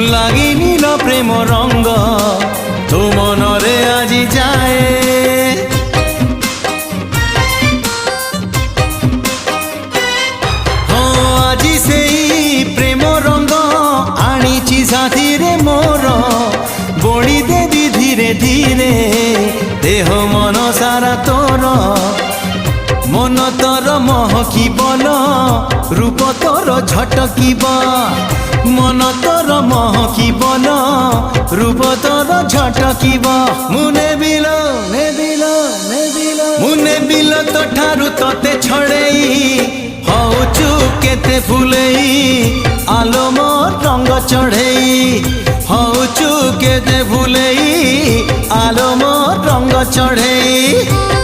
লাগি নীল প্রেম রঙ্গ তো মনরে আজি যায় আজি সেই প্রেম রঙ্গ আনিছি সাথীরে মোর বড়ি দেবি ধীরে ধীরে দেহ মন সারা তোর মন তোর মহকিবল রূপ তোর ঝটকিব মন তোর মহকিবল রূপ তোর ঝটকিব মুনে বিল মুনে বিল তো ঠারু তোতে ছড়েই হউচু কেতে ফুলেই আলো মোর রঙ্গ চढ़ेई হউচু কেতে ফুলেই আলো মোর রঙ্গ চढ़ेई